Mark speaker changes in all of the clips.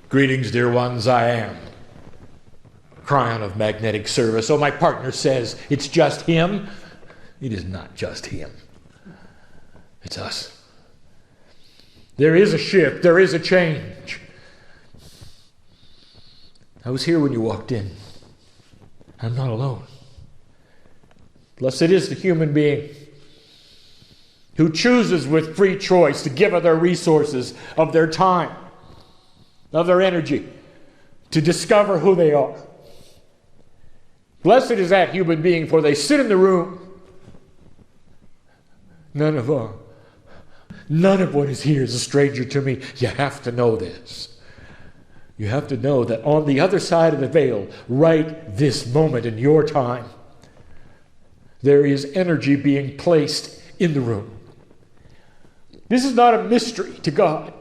Speaker 1: Greetings, dear ones, I am. Cryon of magnetic service. Oh, my partner says it's just him. It is not just him. It's us. There is a shift. There is a change. I was here when you walked in. I'm not alone. Blessed is the human being who chooses with free choice to give of their resources, of their time, of their energy, to discover who they are. Blessed is that human being, for they sit in the room. None of what is here is a stranger to me. You have to know this. You have to know that on the other side of the veil, right this moment in your time, there is energy being placed in the room. This is not a mystery to God.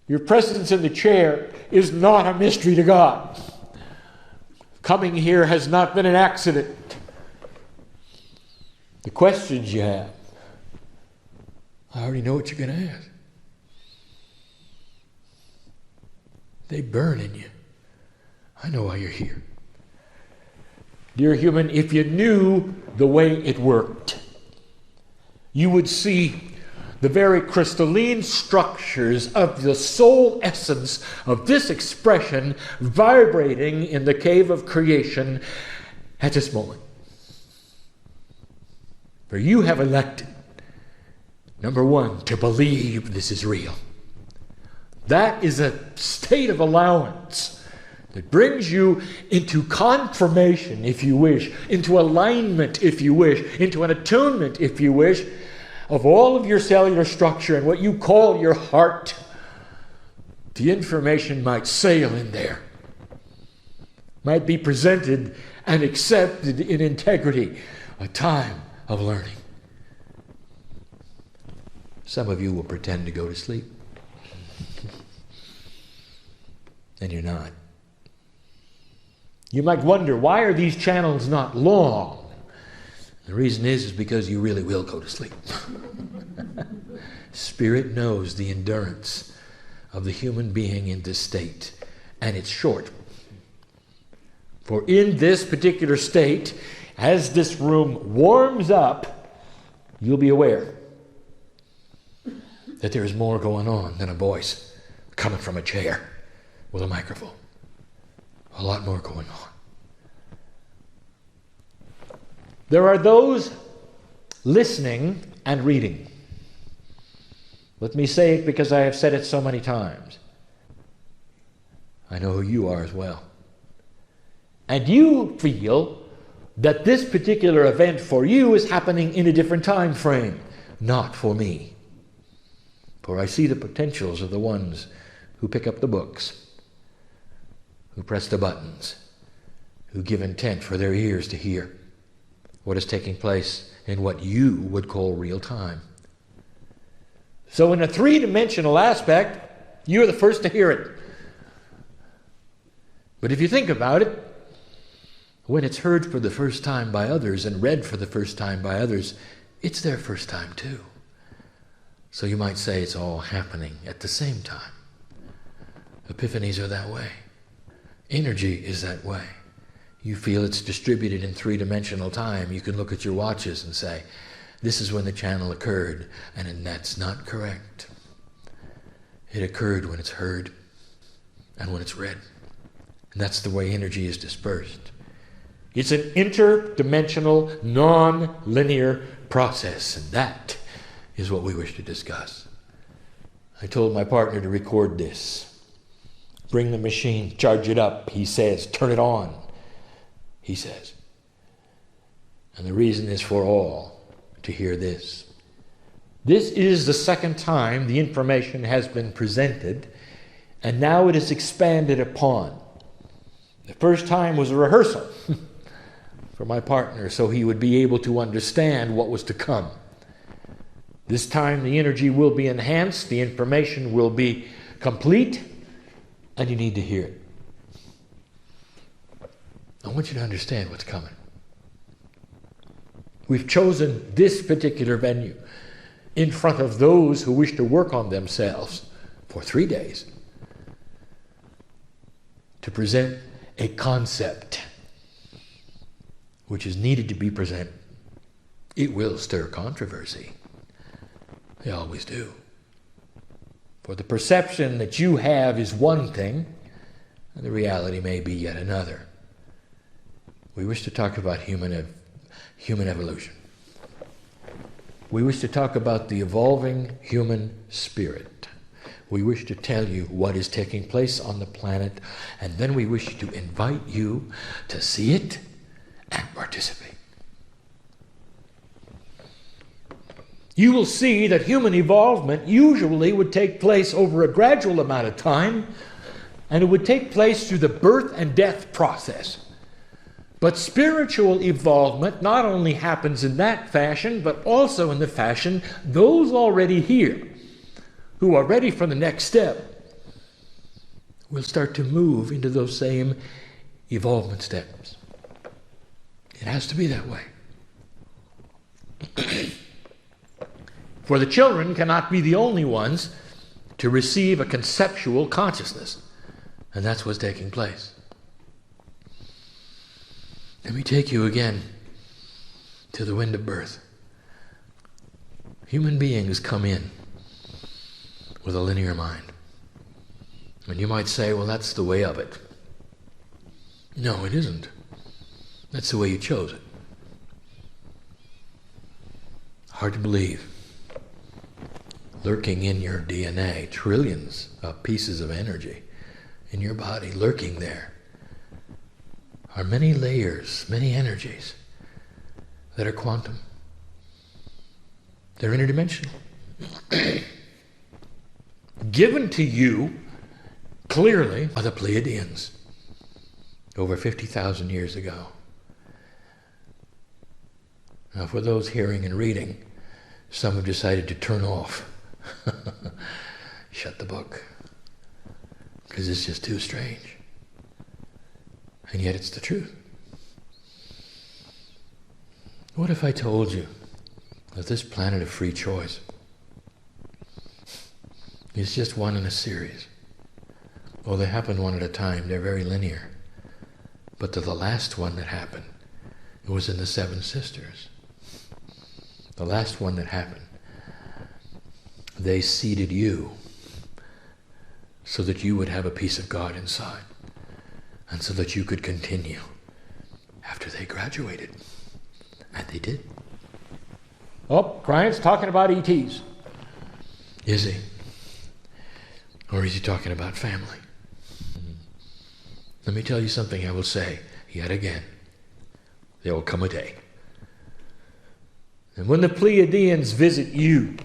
Speaker 1: Your presence in the chair is not a mystery to God. Coming here has not been an accident. The questions you have, I already know what you're going to ask. They burn in you. I know why you're here. Dear human, if you knew the way it worked, you would see the very crystalline structures of the soul essence of this expression vibrating in the cave of creation at this moment. For you have elected, number one, to believe this is real. That is a state of allowance that brings you into confirmation, if you wish, into alignment, if you wish, into an attunement, if you wish, of all of your cellular structure and what you call your heart. The information might sail in there, might be presented and accepted in integrity, a time of learning. Some of you will pretend to go to sleep, and you're not. You might wonder, why are these channels not long? The reason is because you really will go to sleep. Spirit knows the endurance of the human being in this state, and it's short. For in this particular state, as this room warms up, you'll be aware that there is more going on than a voice coming from a chair with a microphone. A lot more going on. There are those listening and reading. Let me say it because I have said it so many times. I know who you are as well. And you feel that this particular event for you is happening in a different time frame. Not for me. For I see the potentials of the ones who pick up the books, who press the buttons, who give intent for their ears to hear what is taking place in what you would call real time. So in a three-dimensional aspect, you're the first to hear it. But if you think about it, when it's heard for the first time by others and read for the first time by others, it's their first time too. So you might say it's all happening at the same time. Epiphanies are that way. Energy is that way. You feel it's distributed in three-dimensional time. You can look at your watches and say, this is when the channel occurred, and that's not correct. It occurred when it's heard and when it's read. And that's the way energy is dispersed. It's an interdimensional, non-linear process, and that is what we wish to discuss. I told my partner to record this. Bring the machine, charge it up, he says. Turn it on, he says. And the reason is for all to hear this. This is the second time the information has been presented, and now it is expanded upon. The first time was a rehearsal for my partner, so he would be able to understand what was to come. This time the energy will be enhanced, the information will be complete, and you need to hear it. I want you to understand what's coming. We've chosen this particular venue in front of those who wish to work on themselves for 3 days. to present a concept which is needed to be presented, it will stir controversy. They always do. For the perception that you have is one thing, and the reality may be yet another. We wish to talk about human evolution. We wish to talk about the evolving human spirit. We wish to tell you what is taking place on the planet, and then we wish to invite you to see it and participate. You will see that human evolvement usually would take place over a gradual amount of time, and it would take place through the birth and death process. But spiritual evolvement not only happens in that fashion, but also in the fashion those already here who are ready for the next step will start to move into those same evolvement steps. It has to be that way. For the children cannot be the only ones to receive a conceptual consciousness, and that's what's taking place. Let me take you again to the wind of birth. Human beings come in with a linear mind. And you might say, well, that's the way of it. No, it isn't. That's the way you chose it. Hard to believe. Lurking in your DNA, trillions of pieces of energy in your body, lurking there, are many layers, many energies that are quantum. They're interdimensional. Given to you clearly by the Pleiadians over 50,000 years ago. Now, for those hearing and reading, some have decided to turn off. Shut the book. Because it's just too strange. And yet it's the truth. What if I told you that this planet of free choice is just one in a series? Oh, they happen one at a time. They're very linear. But the last one that happened, it was in the Seven Sisters. The last one that happened, they seeded you so that you would have a piece of God inside, and so that you could continue after they graduated. And they did. Oh, Brian's talking about ETs. Is he? Or is he talking about family? Let me tell you something I will say yet again. There will come a day. And when the Pleiadians visit you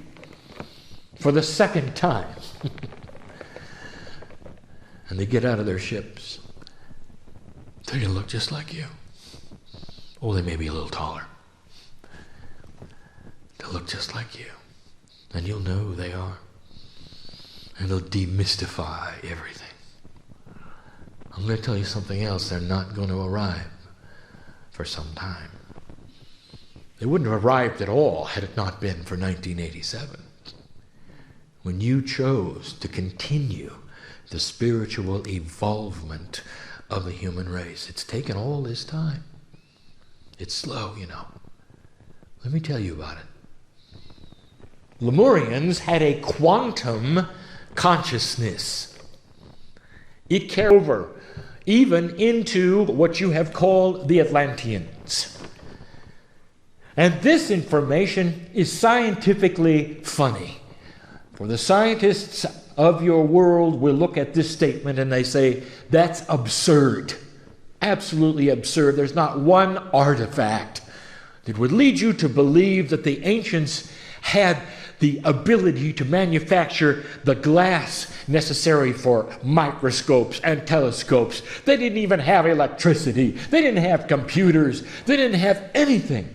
Speaker 1: for the second time, and they get out of their ships, they're going to look just like you. Oh, they may be a little taller. They'll look just like you. And you'll know who they are. And they'll demystify everything. I'm going to tell you something else. They're not going to arrive for some time. They wouldn't have arrived at all had it not been for 1987. When you chose to continue the spiritual evolvement of the human race. It's taken all this time. It's slow, you know. Let me tell you about it. Lemurians had a quantum consciousness. It carried over even into what you have called the Atlanteans. And this information is scientifically funny. For the scientists of your world will look at this statement and they say, that's absurd. Absolutely absurd. There's not one artifact that would lead you to believe that the ancients had the ability to manufacture the glass necessary for microscopes and telescopes. They didn't even have electricity. They didn't have computers. They didn't have anything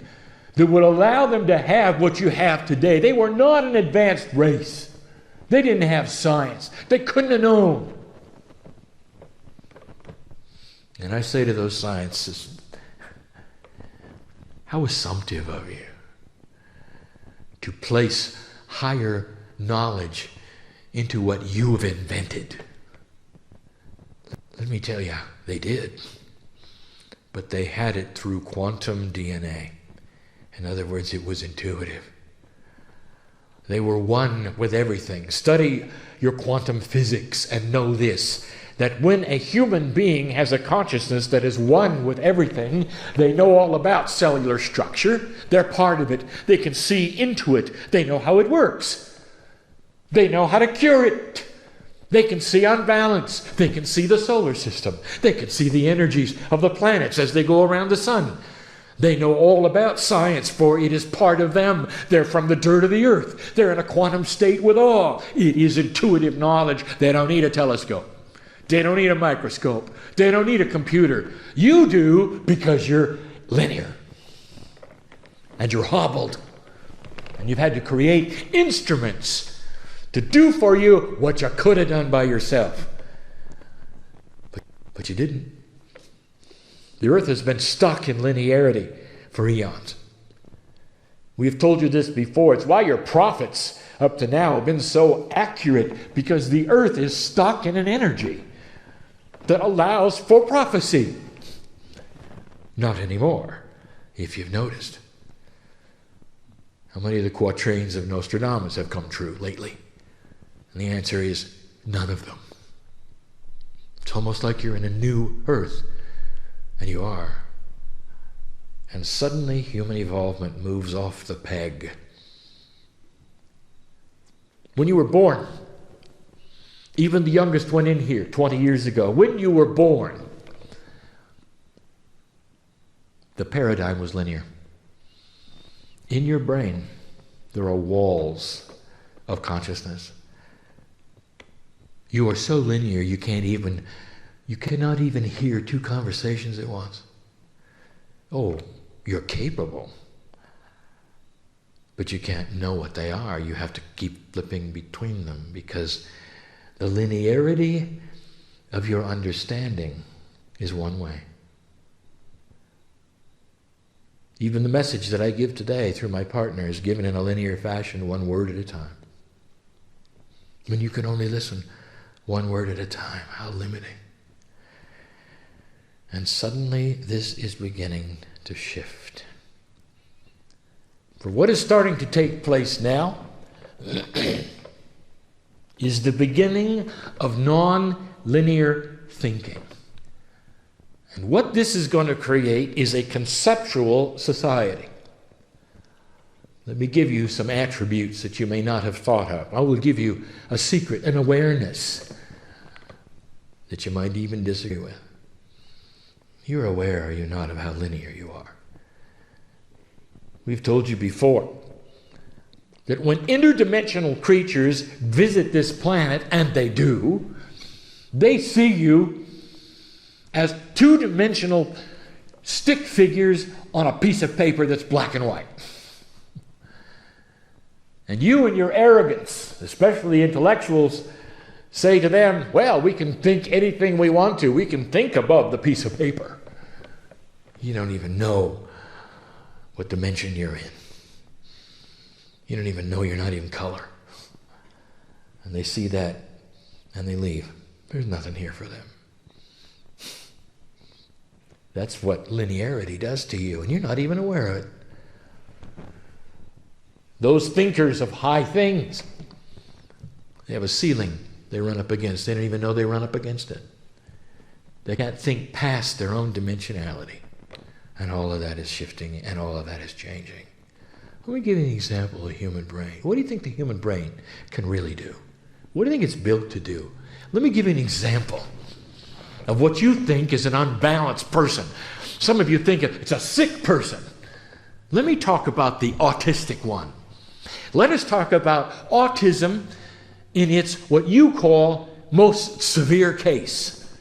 Speaker 1: that would allow them to have what you have today. They were not an advanced race. They didn't have science. They couldn't have known. And I say to those scientists, how assumptive of you to place higher knowledge into what you have invented. Let Let me tell you, they did. But they had it through quantum DNA. In other words, it was intuitive. They were one with everything. Study your quantum physics and know this, that when a human being has a consciousness that is one with everything, they know all about cellular structure. They're part of it. They can see into it. They know how it works. They know how to cure it. They can see unbalance. They can see the solar system. They can see the energies of the planets as they go around the sun. They know all about science, for it is part of them. They're from the dirt of the earth. They're in a quantum state with awe. It is intuitive knowledge. They don't need a telescope. They don't need a microscope. They don't need a computer. You do, because you're linear. And you're hobbled. And you've had to create instruments to do for you what you could have done by yourself. But you didn't. The earth has been stuck in linearity for eons. We have told you this before. It's why your prophets up to now have been so accurate, because the earth is stuck in an energy that allows for prophecy. Not anymore, if you've noticed. How many of the quatrains of Nostradamus have come true lately? And the answer is none of them. It's almost like you're in a new earth. And you are. And suddenly human evolvement moves off the peg. When you were born, even the youngest one in here 20 years ago, when you were born, the paradigm was linear. In your brain, there are walls of consciousness. You are so linear you cannot even hear two conversations at once. Oh, you're capable. But you can't know what they are. You have to keep flipping between them, because the linearity of your understanding is one way. Even the message that I give today through my partner is given in a linear fashion, one word at a time. When you can only listen one word at a time, how limiting. And suddenly this is beginning to shift. For what is starting to take place now is the beginning of non-linear thinking. And what this is going to create is a conceptual society. Let me give you some attributes that you may not have thought of. I will give you a secret, an awareness that you might even disagree with. You're aware, are you not, of how linear you are? We've told you before that when interdimensional creatures visit this planet, and they do, they see you as two-dimensional stick figures on a piece of paper that's black and white. And you and your arrogance, especially intellectuals, say to them, well, we can think anything we want to. We can think above the piece of paper. You don't even know what dimension you're in. You don't even know you're not even color. And they see that and they leave. There's nothing here for them. That's what linearity does to you, and you're not even aware of it. Those thinkers of high things, they have a ceiling they run up against. They don't even know they run up against it. They can't think past their own dimensionality. And all of that is shifting, and all of that is changing. Let me give you an example of the human brain. What do you think the human brain can really do? What do you think it's built to do? Let me give you an example of what you think is an unbalanced person. Some of you think it's a sick person. Let me talk about the autistic one. Let us talk about autism in its what you call most severe case.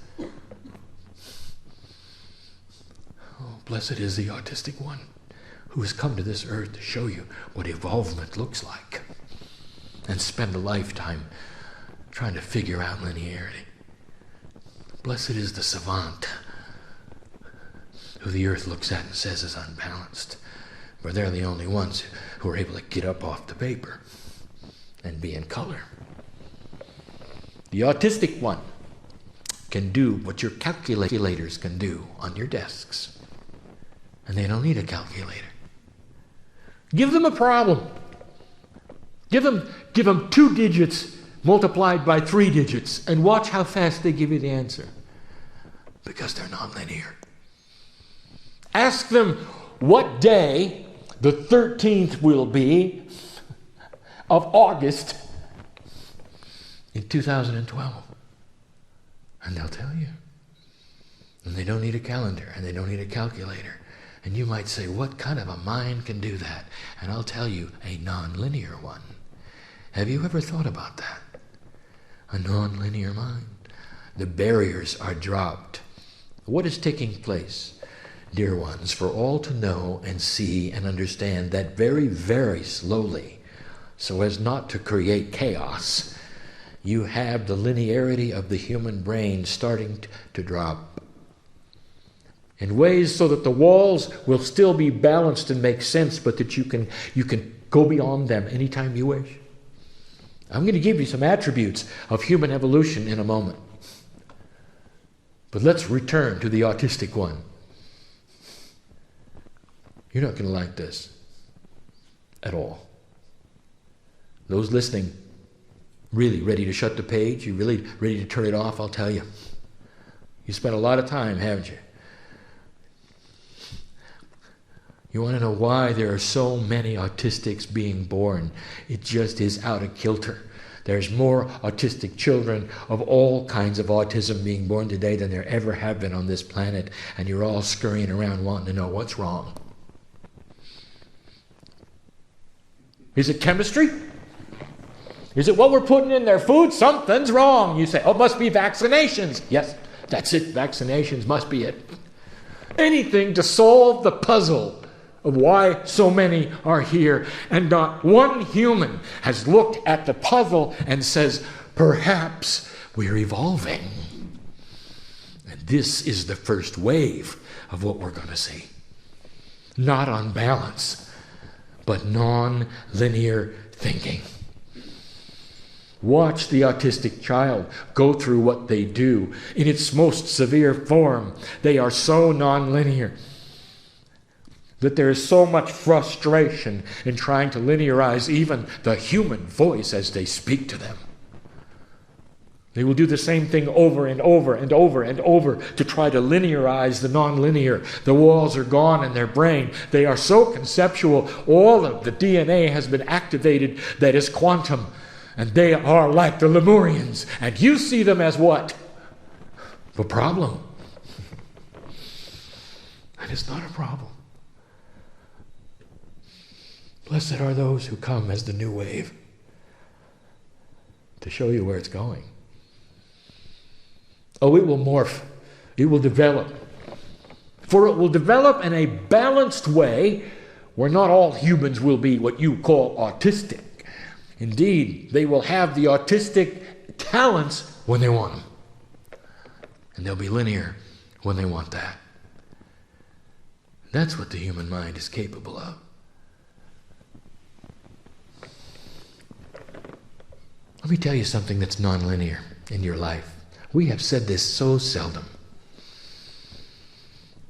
Speaker 1: Oh, blessed is the autistic one who has come to this earth to show you what evolvement looks like and spend a lifetime trying to figure out linearity. Blessed is the savant who the earth looks at and says is unbalanced, for they're the only ones who are able to get up off the paper and be in color. The autistic one can do what your calculators can do on your desks. And they don't need a calculator. Give them a problem. Give them 2 digits multiplied by 3 digits and watch how fast they give you the answer. Because they're nonlinear. Ask them what day the 13th will be of August in 2012. And they'll tell you. And they don't need a calendar, and they don't need a calculator. And you might say, what kind of a mind can do that? And I'll tell you, a nonlinear one. Have you ever thought about that? A nonlinear mind. The barriers are dropped. What is taking place, dear ones, for all to know and see and understand that very, very slowly, so as not to create chaos, you have the linearity of the human brain starting to drop in ways so that the walls will still be balanced and make sense, but that you can go beyond them anytime you wish. I'm going to give you some attributes of human evolution in a moment. But let's return to the autistic one. You're not going to like this at all. Those listening, really ready to shut the page? You really ready to turn it off? I'll tell you. You spent a lot of time, haven't you? You want to know why there are so many autistics being born? It just is out of kilter. There's more autistic children of all kinds of autism being born today than there ever have been on this planet, and you're all scurrying around wanting to know what's wrong. Is it chemistry? Is it what we're putting in their food? Something's wrong. You say, oh, it must be vaccinations. Yes, that's it. Vaccinations must be it. Anything to solve the puzzle of why so many are here. And not one human has looked at the puzzle and says, perhaps we're evolving. And this is the first wave of what we're going to see. Not on balance, but non-linear thinking. Watch the autistic child go through what they do. In its most severe form, they are so non-linear that there is so much frustration in trying to linearize even the human voice as they speak to them. They will do the same thing over and over and over and over to try to linearize the nonlinear. The walls are gone in their brain. They are so conceptual. All of the DNA has been activated that is quantum. And they are like the Lemurians. And you see them as what? A problem. And it's not a problem. Blessed are those who come as the new wave to show you where it's going. Oh, it will morph. It will develop. For it will develop in a balanced way where not all humans will be what you call autistic. Indeed, they will have the autistic talents when they want them. And they'll be linear when they want that. That's what the human mind is capable of. Let me tell you something that's nonlinear in your life. We have said this so seldom.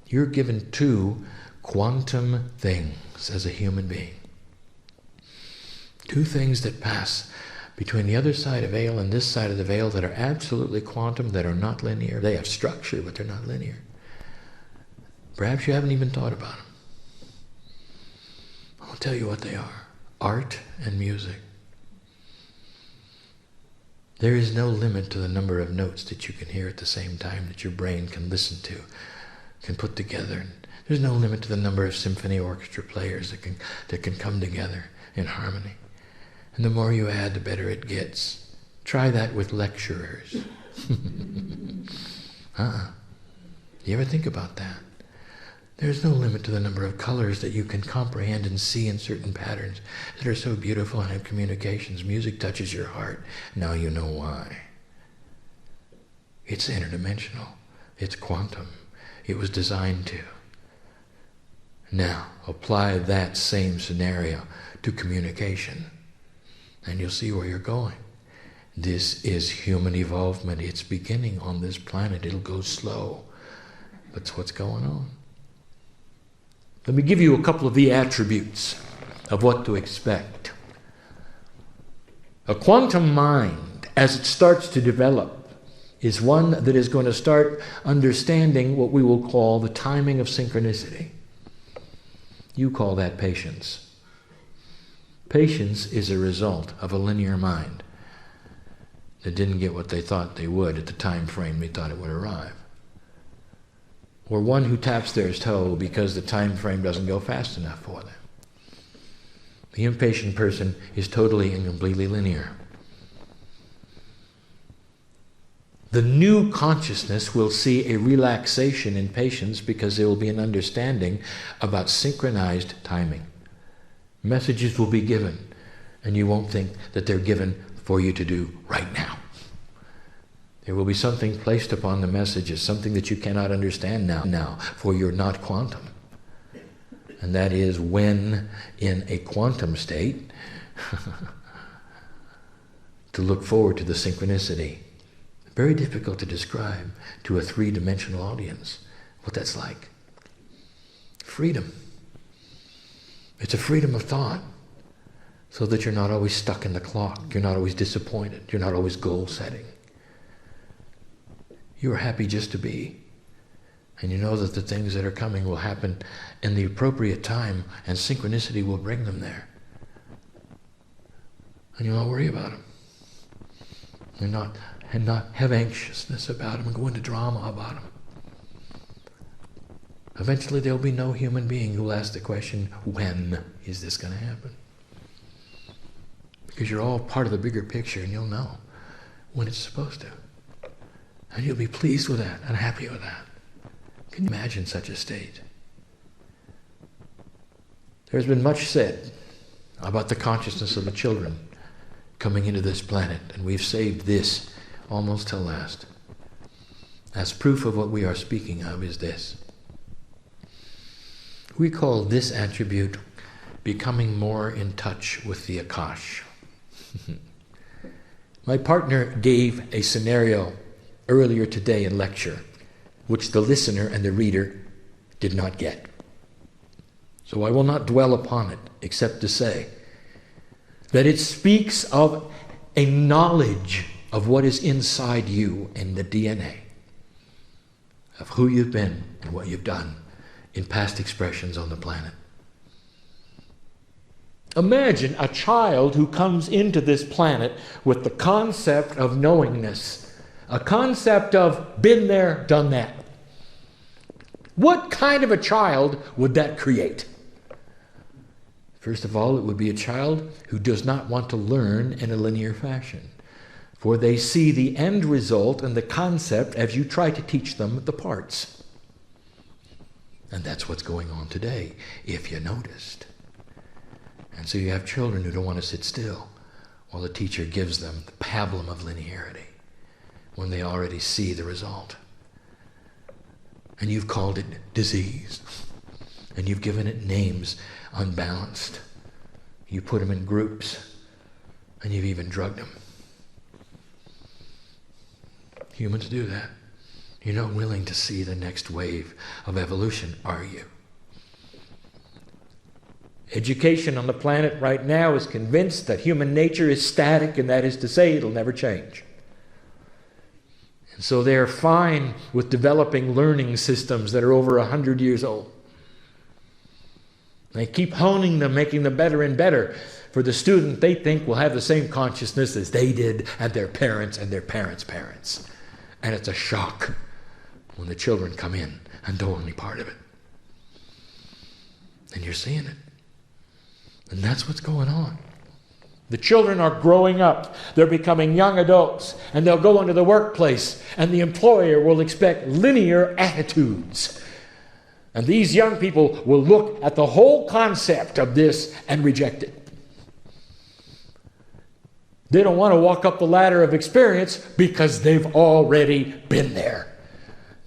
Speaker 1: You're given 2 quantum things as a human being. 2 things that pass between the other side of veil and this side of the veil that are absolutely quantum, that are not linear. They have structure, but they're not linear. Perhaps you haven't even thought about them. I'll tell you what they are. Art and music. There is no limit to the number of notes that you can hear at the same time that your brain can listen to, can put together. There's no limit to the number of symphony orchestra players that can come together in harmony. And the more you add, the better it gets. Try that with lecturers. You ever think about that? There's no limit to the number of colors that you can comprehend and see in certain patterns that are so beautiful and have communications. Music touches your heart. Now you know why. It's interdimensional. It's quantum. It was designed to. Now, apply that same scenario to communication, and you'll see where you're going. This is human evolvement. It's beginning on this planet. It'll go slow. But it's what's going on. Let me give you a couple of the attributes of what to expect. A quantum mind, as it starts to develop, is one that is going to start understanding what we will call the timing of synchronicity. You call that patience. Patience is a result of a linear mind that didn't get what they thought they would at the time frame they thought it would arrive. Or one who taps their toe because the time frame doesn't go fast enough for them. The impatient person is totally and completely linear. The new consciousness will see a relaxation in patience because there will be an understanding about synchronized timing. Messages will be given, and you won't think that they're given for you to do right now. There will be something placed upon the messages, something that you cannot understand now, for you're not quantum. And that is when, in a quantum state, to look forward to the synchronicity. Very difficult to describe to a three-dimensional audience what that's like. Freedom. It's a freedom of thought, so that you're not always stuck in the clock. You're not always disappointed. You're not always goal setting. You are happy just to be. And you know that the things that are coming will happen in the appropriate time, and synchronicity will bring them there. And you won't worry about them. And not have anxiousness about them and go into drama about them. Eventually there will be no human being who will ask the question, when is this going to happen? Because you're all part of the bigger picture, and you'll know when it's supposed to. And you'll be pleased with that and happy with that. Can you imagine such a state? There's been much said about the consciousness of the children coming into this planet, and we've saved this almost till last. As proof of what we are speaking of is this. We call this attribute becoming more in touch with the Akash. My partner gave a scenario earlier today in lecture, which the listener and the reader did not get. So I will not dwell upon it, except to say that it speaks of a knowledge of what is inside you in the DNA, of who you've been and what you've done in past expressions on the planet. Imagine a child who comes into this planet with the concept of knowingness, a concept of been there, done that. What kind of a child would that create? First of all, it would be a child who does not want to learn in a linear fashion, for they see the end result and the concept as you try to teach them the parts. And that's what's going on today, if you noticed. And so you have children who don't want to sit still while the teacher gives them the pablum of linearity when they already see the result. And you've called it disease. And you've given it names unbalanced. You put them in groups, and you've even drugged them. Humans do that. You're not willing to see the next wave of evolution, are you? Education on the planet right now is convinced that human nature is static, and that is to say it'll never change. And so they're fine with developing learning systems that are over 100 years old. They keep honing them, making them better and better. For the student, they think will have the same consciousness as they did and their parents and their parents' parents. And it's a shock when the children come in and know only part of it. And you're seeing it. And that's what's going on. The children are growing up. They're becoming young adults. And they'll go into the workplace. And the employer will expect linear attitudes. And these young people will look at the whole concept of this and reject it. They don't want to walk up the ladder of experience because they've already been there.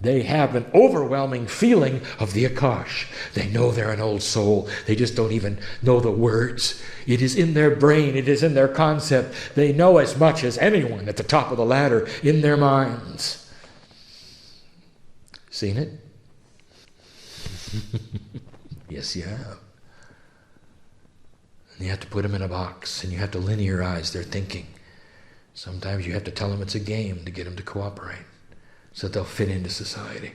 Speaker 1: They have an overwhelming feeling of the Akash. They know they're an old soul. They just don't even know the words. It is in their brain. It is in their concept. They know as much as anyone at the top of the ladder in their minds. Seen it? Yes, you have. And you have to put them in a box, and you have to linearize their thinking. Sometimes you have to tell them it's a game to get them to cooperate so that they'll fit into society.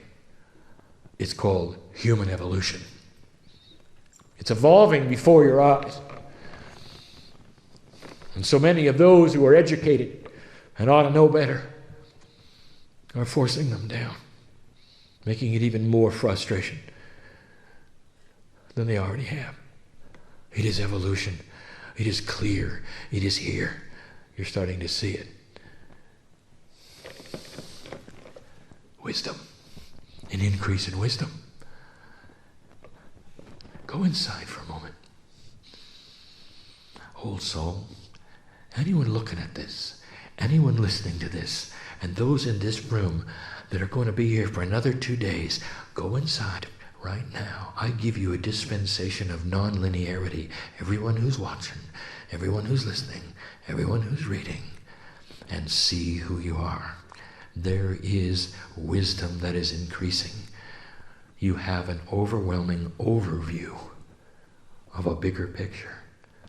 Speaker 1: It's called human evolution. It's evolving before your eyes. And so many of those who are educated and ought to know better are forcing them down, making it even more frustration than they already have. It is evolution. It is clear. It is here. You're starting to see it. Wisdom. An increase in wisdom. Go inside for a moment. Old soul, anyone looking at this, anyone listening to this, and those in this room that are going to be here for another 2 days, go inside right now. I give you a dispensation of non-linearity. Everyone who's watching, everyone who's listening, everyone who's reading, and see who you are. There is wisdom that is increasing. You have an overwhelming overview of a bigger picture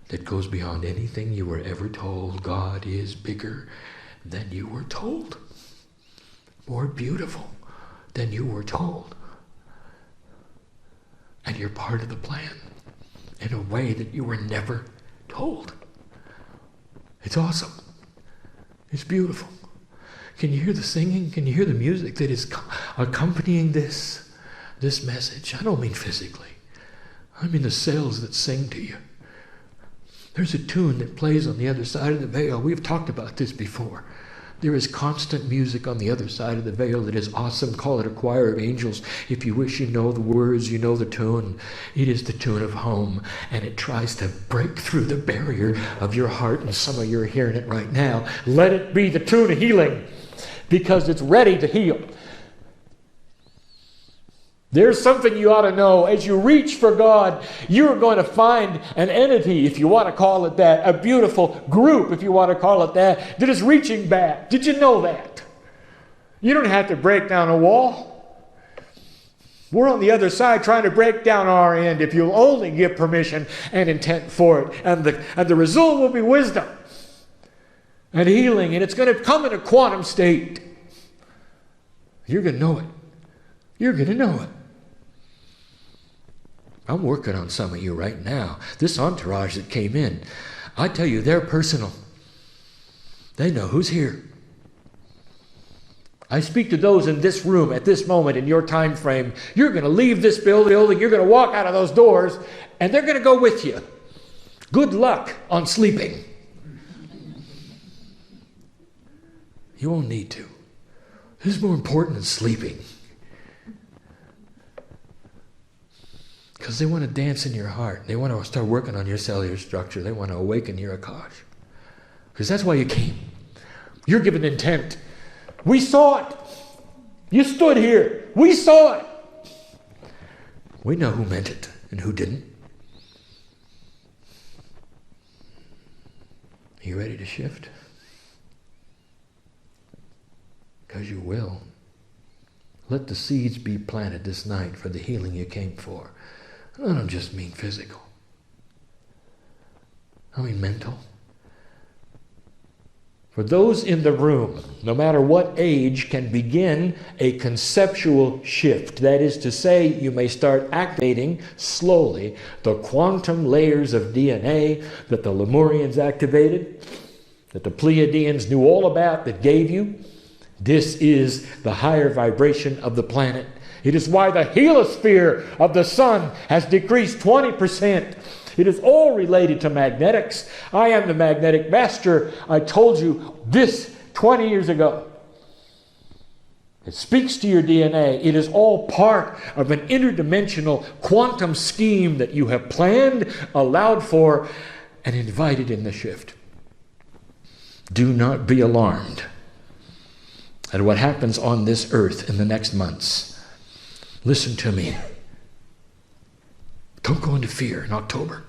Speaker 1: that goes beyond anything you were ever told. God is bigger than you were told, more beautiful than you were told. And you're part of the plan in a way that you were never told. It's awesome. It's beautiful. Can you hear the singing? Can you hear the music that is accompanying this message? I don't mean physically. I mean the sails that sing to you. There's a tune that plays on the other side of the veil. We've talked about this before. There is constant music on the other side of the veil that is awesome. Call it a choir of angels. If you wish you know the words, you know the tune. It is the tune of home, and it tries to break through the barrier of your heart, and some of you are hearing it right now. Let it be the tune of healing, because it's ready to heal. There's something you ought to know. As you reach for God, you're going to find an entity, if you want to call it that, a beautiful group, if you want to call it that is reaching back. Did you know that? You don't have to break down a wall. We're on the other side trying to break down our end if you'll only give permission and intent for it. And the result will be wisdom and healing, and it's going to come in a quantum state. You're going to know it. You're going to know it. I'm working on some of you right now. This entourage that came in, I tell you, they're personal. They know who's here. I speak to those in this room at this moment in your time frame. You're going to leave this building. You're going to walk out of those doors, and they're going to go with you. Good luck on sleeping. You won't need to. This is more important than sleeping. Because they want to dance in your heart. They want to start working on your cellular structure. They want to awaken your Akash. Because that's why you came. You're given intent. We saw it. You stood here. We saw it. We know who meant it and who didn't. Are you ready to shift? Because you will. Let the seeds be planted this night for the healing you came for. I don't just mean physical. I mean mental. For those in the room, no matter what age, can begin a conceptual shift. That is to say, you may start activating slowly the quantum layers of DNA that the Lemurians activated, that the Pleiadians knew all about, that gave you. This is the higher vibration of the planet. It is why the heliosphere of the sun has decreased 20%. It is all related to magnetics. I am the magnetic master. I told you this 20 years ago. It speaks to your DNA. It is all part of an interdimensional quantum scheme that you have planned, allowed for, and invited in the shift. Do not be alarmed. at what happens on this earth in the next months, listen to me. Don't go into fear in October.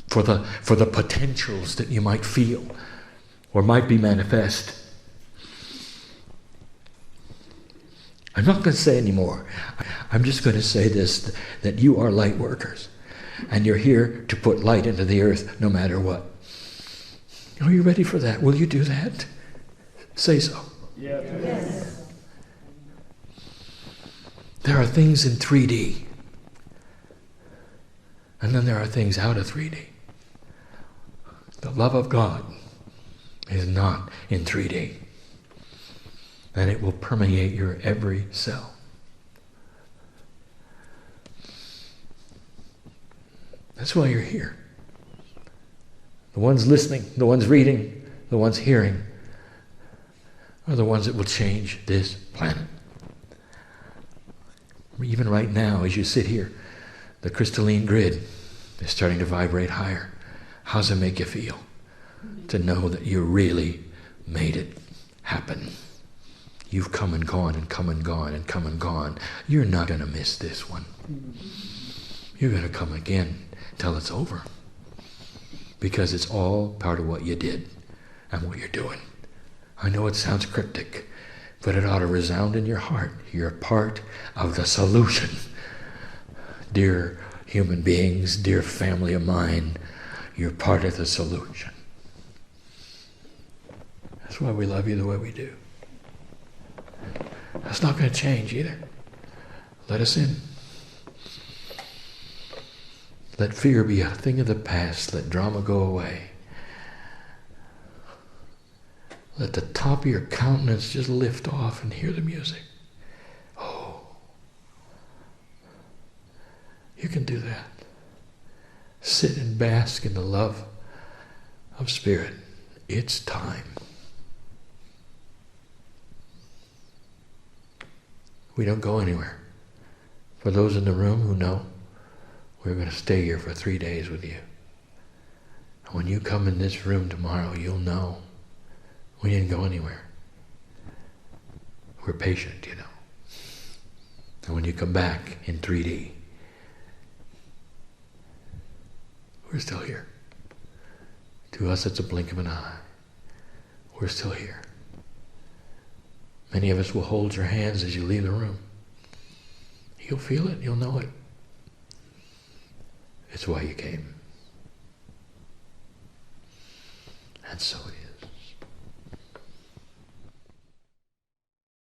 Speaker 1: For the potentials that you might feel or might be manifest. I'm not going to say anymore. I'm just going to say this, that you are light workers. And you're here to put light into the earth no matter what. Are you ready for that? Will you do that? Say so.
Speaker 2: Yes.
Speaker 1: There are things in 3D. And then there are things out of 3D. The love of God is not in 3D. And it will permeate your every cell. That's why you're here. The ones listening, the ones reading, the ones hearing are the ones that will change this planet. Even right now, as you sit here, the crystalline grid is starting to vibrate higher. How does it make you feel to know that you really made it happen? You've come and gone and come and gone and come and gone. You're not going to miss this one. You're going to come again till it's over. Because it's all part of what you did and what you're doing. I know it sounds cryptic, but it ought to resound in your heart. You're part of the solution. Dear human beings, dear family of mine, you're part of the solution. That's why we love you the way we do. That's not going to change either. Let us in. Let fear be a thing of the past. Let drama go away. Let the top of your countenance just lift off and hear the music. Oh. You can do that. Sit and bask in the love of Spirit. It's time. We don't go anywhere. For those in the room who know, we're going to stay here for 3 days with you. And when you come in this room tomorrow, you'll know we didn't go anywhere. We're patient, you know. And when you come back in 3D, we're still here. To us, it's a blink of an eye. We're still here. Many of us will hold your hands as you leave the room. You'll feel it. You'll know it. It's why you came. And so it is.